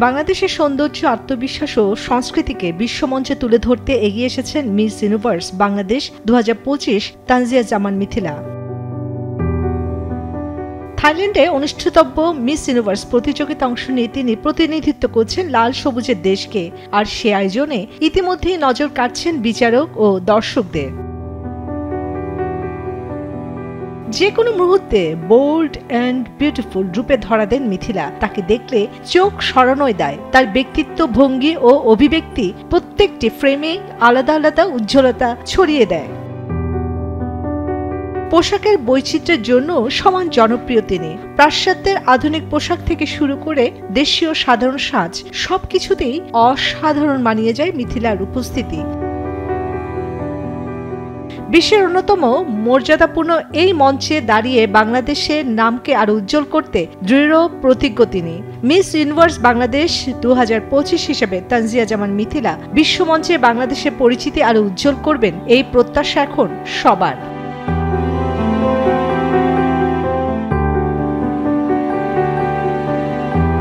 বাংলাদেশের সৌন্দর্য, আত্মবিশ্বাস ও সংস্কৃতিকে বিশ্বমঞ্চে তুলে ধরতে এগিয়ে এসেছেন মিস ইউনিভার্স বাংলাদেশ 2025 তানজিয়া জামান মিথিলা। থাইল্যান্ডে অনুষ্ঠিতব্য মিস ইউনিভার্স প্রতিযোগিতা অংশ নিয়ে তিনি প্রতিনিধিত্ব করছেন লাল সবুজের দেশকে, আর সে আয়োজনে ইতিমধ্যেই নজর কাটছেন বিচারক ও দর্শকদের। যে কোনো মুহূর্তে বোল্ড অ্যান্ড বিউটিফুল রূপে ধরা দেন মিথিলা। তাকে দেখলে চোখ সরানোই দেয়। তার ব্যক্তিত্ব, ভঙ্গি ও অভিব্যক্তি প্রত্যেকটি ফ্রেমে আলাদা আলাদা উজ্জ্বলতা ছড়িয়ে দেয়। পোশাকের বৈচিত্র্যের জন্য সমান জনপ্রিয় তিনি। পাশ্চাত্যের আধুনিক পোশাক থেকে শুরু করে দেশীয় সাধারণ সাজ, সবকিছুতেই অসাধারণ মানিয়ে যায় মিথিলার উপস্থিতি। বিশ্বের অন্যতম মর্যাদাপূর্ণ এই মঞ্চে দাঁড়িয়ে বাংলাদেশের নামকে আরো উজ্জ্বল করতে দৃঢ় প্রতিজ্ঞ তিনি। মিস ইউনিভার্স বাংলাদেশ 2025 হিসেবে তানজিয়া জামান মিথিলা বিশ্বমঞ্চে বাংলাদেশের পরিচিতি আরো উজ্জ্বল করবেন, এই প্রত্যাশা এখন সবার।